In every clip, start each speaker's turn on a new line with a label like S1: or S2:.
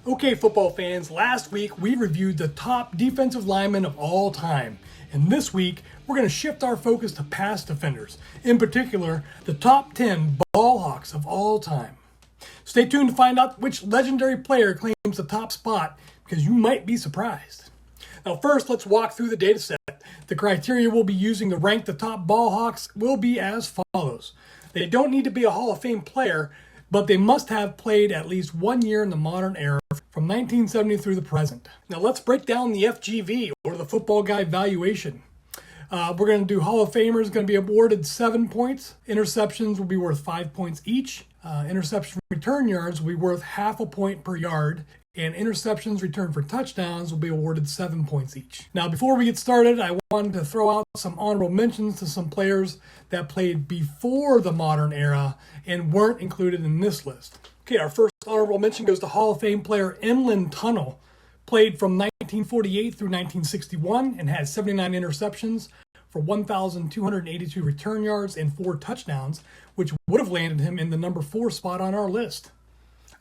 S1: Okay, football fans, last week we reviewed the top defensive linemen of all time. And this week, we're going to shift our focus to pass defenders. In particular, the top 10 Ballhawks of all time. Stay tuned to find out which legendary player claims the top spot, because you might be surprised. Now first, let's walk through the data set. The criteria we'll be using to rank the top Ballhawks will be as follows. They don't need to be a Hall of Fame player, but they must have played at least 1 year in the modern era from 1970 through the present. Now let's break down the FGV, or the Football Guy valuation. We're going to do Hall of Famers, going to be awarded 7 points. Interceptions will be worth 5 points each. Interception return yards will be worth half a point per yard. And interceptions returned for touchdowns will be awarded 7 points each. Now, before we get started, I wanted to throw out some honorable mentions to some players that played before the modern era and weren't included in this list. Okay, our first honorable mention goes to Hall of Fame player Emlyn Tunnell. Played from 1948 through 1961 and had 79 interceptions for 1,282 return yards and 4 touchdowns, which would have landed him in the number 4 spot on our list.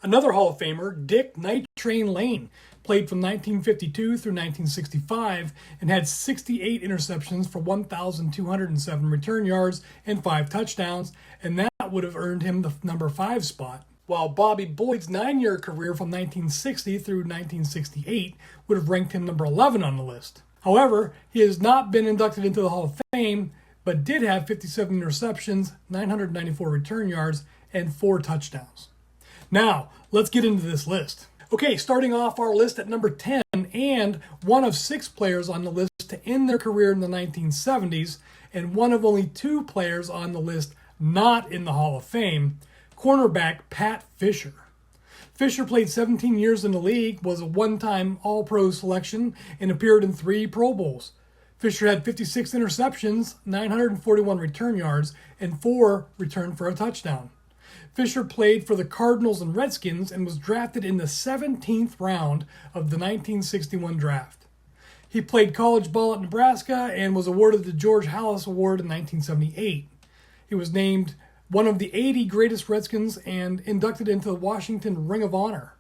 S1: Another Hall of Famer, Dick Night Train Lane, played from 1952 through 1965 and had 68 interceptions for 1,207 return yards and 5 touchdowns, and that would have earned him the number 5 spot. While Bobby Boyd's 9-year career from 1960 through 1968 would have ranked him number 11 on the list. However, he has not been inducted into the Hall of Fame, but did have 57 interceptions, 994 return yards, and 4 touchdowns. Now, let's get into this list. Okay, starting off our list at number 10, and one of 6 players on the list to end their career in the 1970s, and one of only 2 players on the list not in the Hall of Fame, cornerback Pat Fischer. Fischer played 17 years in the league, was a one-time All-Pro selection, and appeared in 3 Pro Bowls. Fischer had 56 interceptions, 941 return yards, and 4 returned for a touchdown. Fischer played for the Cardinals and Redskins and was drafted in the 17th round of the 1961 draft. He played college ball at Nebraska and was awarded the George Halas Award in 1978. He was named one of the 80 greatest Redskins and inducted into the Washington Ring of Honor.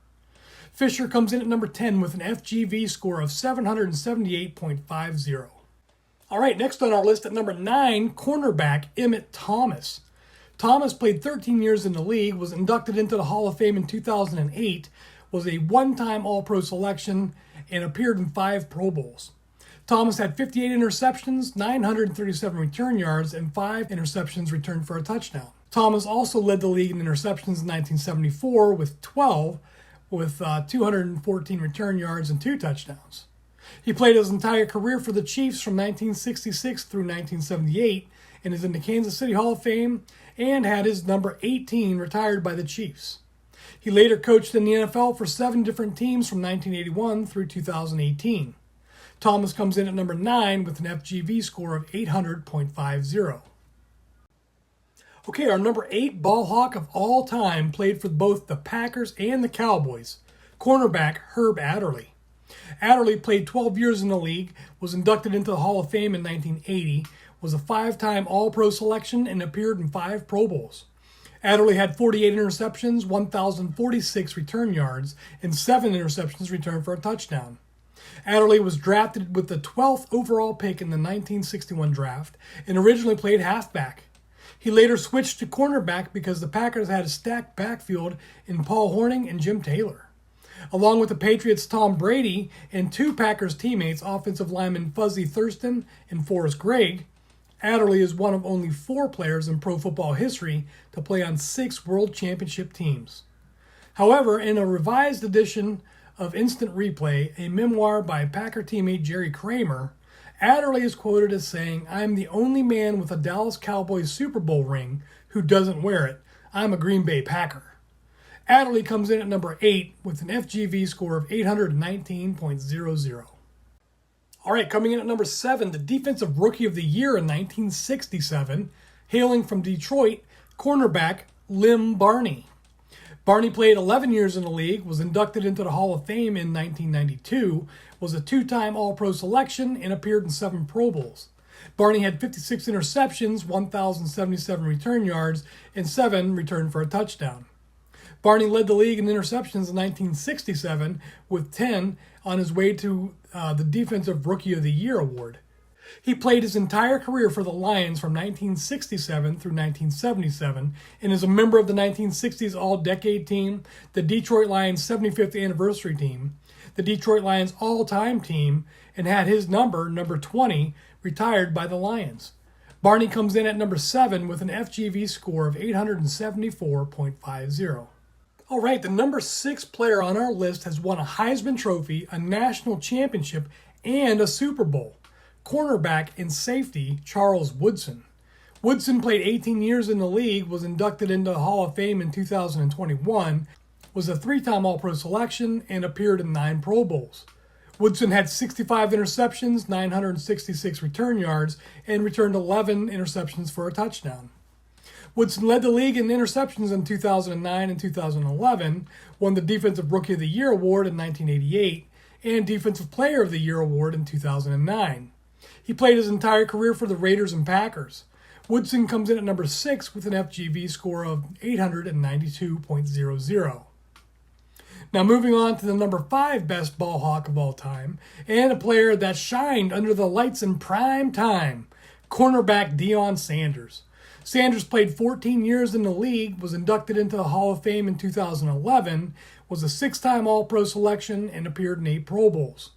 S1: Fischer comes in at number 10 with an FGV score of 778.50. All right, next on our list at number 9, cornerback EMT Thomas. Thomas played 13 years in the league, was inducted into the Hall of Fame in 2008, was a one-time All-Pro selection, and appeared in 5 Pro Bowls. Thomas had 58 interceptions, 937 return yards, and 5 interceptions returned for a touchdown. Thomas also led the league in interceptions in 1974 with 12, with 214 return yards and 2 touchdowns. He played his entire career for the Chiefs from 1966 through 1978 and is in the Kansas City Hall of Fame and had his number 18 retired by the Chiefs. He later coached in the NFL for 7 different teams from 1981 through 2018. Thomas comes in at number 9 with an FGV score of 800.50. Okay, our number 8 Ballhawk of all time played for both the Packers and the Cowboys, cornerback Herb Aderly. Aderly played 12 years in the league, was inducted into the Hall of Fame in 1980, was a 5-time All-Pro selection, and appeared in 5 Pro Bowls. Aderly had 48 interceptions, 1,046 return yards, and 7 interceptions returned for a touchdown. Aderly was drafted with the 12th overall pick in the 1961 draft and originally played halfback. He later switched to cornerback because the Packers had a stacked backfield in Paul Hornung and Jim Taylor. Along with the Patriots' Tom Brady and 2 Packers teammates, offensive linemen Fuzzy Thurston and Forrest Gregg, Aderly is one of only 4 players in pro football history to play on 6 World Championship teams. However, in a revised edition of Instant Replay, a memoir by Packer teammate Jerry Kramer, Aderly is quoted as saying, "I'm the only man with a Dallas Cowboys Super Bowl ring who doesn't wear it. I'm a Green Bay Packer." Aderly comes in at number 8 with an FGV score of 819.00. All right, coming in at number 7, the Defensive Rookie of the Year in 1967, hailing from Detroit, cornerback Lim Barney. Barney played 11 years in the league, was inducted into the Hall of Fame in 1992, was a 2-time All-Pro selection, and appeared in 7 Pro Bowls. Barney had 56 interceptions, 1,077 return yards, and 7 returned for a touchdown. Barney led the league in interceptions in 1967 with 10 on his way to the Defensive Rookie of the Year award. He played his entire career for the Lions from 1967 through 1977 and is a member of the 1960s All-Decade Team, the Detroit Lions 75th Anniversary Team, the Detroit Lions All-Time Team, and had his number 20, retired by the Lions. Barney comes in at number 7 with an FGV score of 874.50. All right, the number 6 player on our list has won a Heisman Trophy, a national championship, and a Super Bowl. Cornerback and safety Charles Woodson. Woodson played 18 years in the league, was inducted into the Hall of Fame in 2021, was a 3-time All-Pro selection, and appeared in 9 Pro Bowls. Woodson had 65 interceptions, 966 return yards, and returned 11 interceptions for a touchdown. Woodson led the league in interceptions in 2009 and 2011, won the Defensive Rookie of the Year award in 1988, and Defensive Player of the Year award in 2009. He played his entire career for the Raiders and Packers. Woodson comes in at number 6 with an FGV score of 892.00. Now moving on to the number 5 best ball hawk of all time, and a player that shined under the lights in prime time, cornerback Dion Sanders. Sanders played 14 years in the league, was inducted into the Hall of Fame in 2011, was a 6-time All-Pro selection, and appeared in 8 Pro Bowls.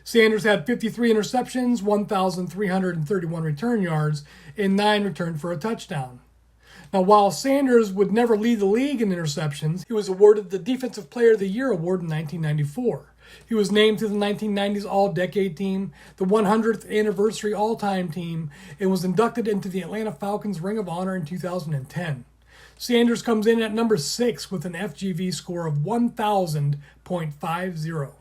S1: Sanders had 53 interceptions, 1,331 return yards, and 9 returned for a touchdown. Now, while Sanders would never lead the league in interceptions, he was awarded the Defensive Player of the Year award in 1994. He was named to the 1990s All-Decade Team, the 100th Anniversary All-Time Team, and was inducted into the Atlanta Falcons Ring of Honor in 2010. Sanders comes in at number 6 with an FGV score of 1,000.50.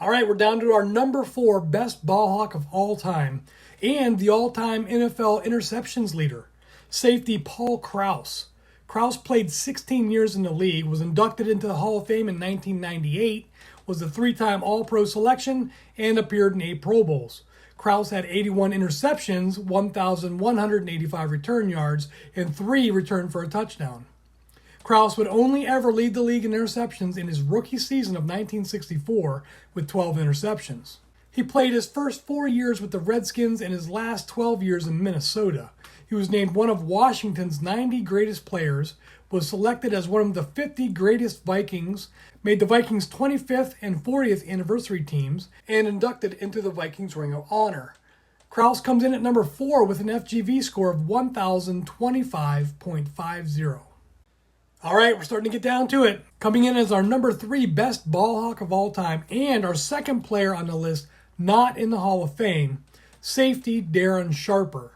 S1: All right, we're down to our number 4 best ball hawk of all time and the all-time NFL interceptions leader, safety Paul Krauss. Krauss played 16 years in the league, was inducted into the Hall of Fame in 1998, was a 3-time All-Pro selection, and appeared in 8 Pro Bowls. Krauss had 81 interceptions, 1,185 return yards, and 3 returned for a touchdown. Krauss would only ever lead the league in interceptions in his rookie season of 1964 with 12 interceptions. He played his first 4 years with the Redskins and his last 12 years in Minnesota. He was named one of Washington's 90 greatest players, was selected as one of the 50 greatest Vikings, made the Vikings' 25th and 40th anniversary teams, and inducted into the Vikings Ring of Honor. Krauss comes in at number 4 with an FGV score of 1,025.50. All right, we're starting to get down to it. Coming in as our number 3 best ball hawk of all time and our second player on the list not in the Hall of Fame, safety Darren Sharper.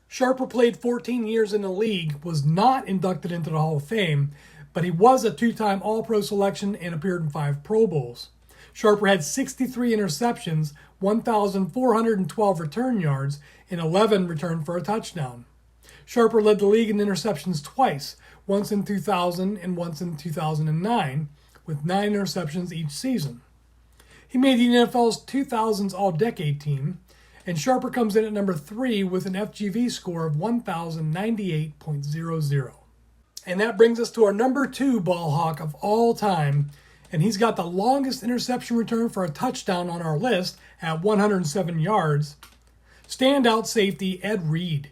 S1: Sharper played 14 years in the league, was not inducted into the Hall of Fame, but he was a 2-time All-Pro selection and appeared in 5 Pro Bowls. Sharper had 63 interceptions, 1,412 return yards, and 11 returned for a touchdown. Sharper led the league in interceptions twice, once in 2000 and once in 2009, with 9 interceptions each season. He made the NFL's 2000s All-Decade Team, and Sharper comes in at number 3 with an FGV score of 1,098.00. And that brings us to our number 2 ball hawk of all time, and he's got the longest interception return for a touchdown on our list at 107 yards. Standout safety Ed Reed.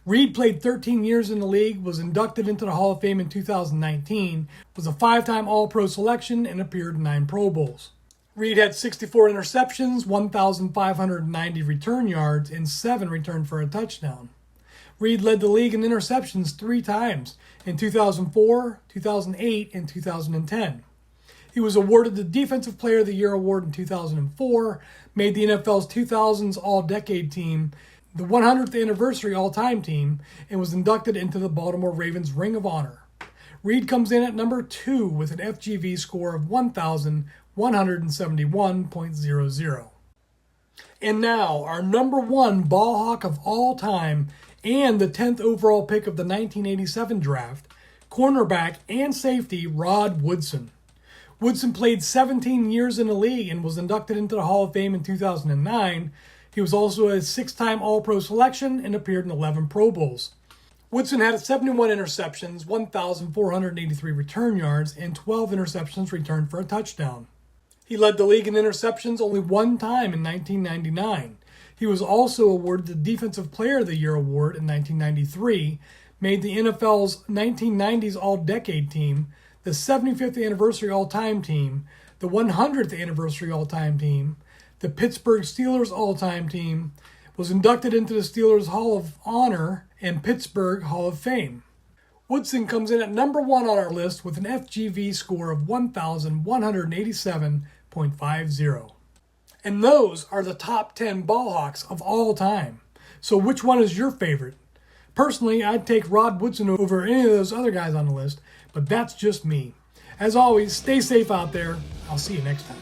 S1: Reed played 13 years in the league, was inducted into the Hall of Fame in 2019, was a 5-time All-Pro selection, and appeared in 9 Pro Bowls. Reed had 64 interceptions, 1,590 return yards, and 7 returned for a touchdown. Reed led the league in interceptions 3 times, in 2004, 2008, and 2010. He was awarded the Defensive Player of the Year award in 2004, made the NFL's 2000s All-Decade Team, the 100th Anniversary All-Time Team, and was inducted into the Baltimore Ravens Ring of Honor. Reed comes in at number 2 with an FGV score of 1,171.00. And now, our number 1 ball hawk of all time and the 10th overall pick of the 1987 draft, cornerback and safety Rod Woodson. Woodson played 17 years in the league and was inducted into the Hall of Fame in 2009. He was also a 6-time All-Pro selection and appeared in 11 Pro Bowls. Woodson had 71 interceptions, 1,483 return yards, and 12 interceptions returned for a touchdown. He led the league in interceptions only one time in 1999. He was also awarded the Defensive Player of the Year award in 1993, made the NFL's 1990s All-Decade Team, the 75th Anniversary All-Time Team, the 100th Anniversary All-Time Team, the Pittsburgh Steelers All-Time Team, was inducted into the Steelers Hall of Honor and Pittsburgh Hall of Fame. Woodson comes in at number 1 on our list with an FGV score of 1,187.50. And those are the top 10 Ballhawks of all time. So which one is your favorite? Personally, I'd take Rod Woodson over any of those other guys on the list, but that's just me. As always, stay safe out there. I'll see you next time.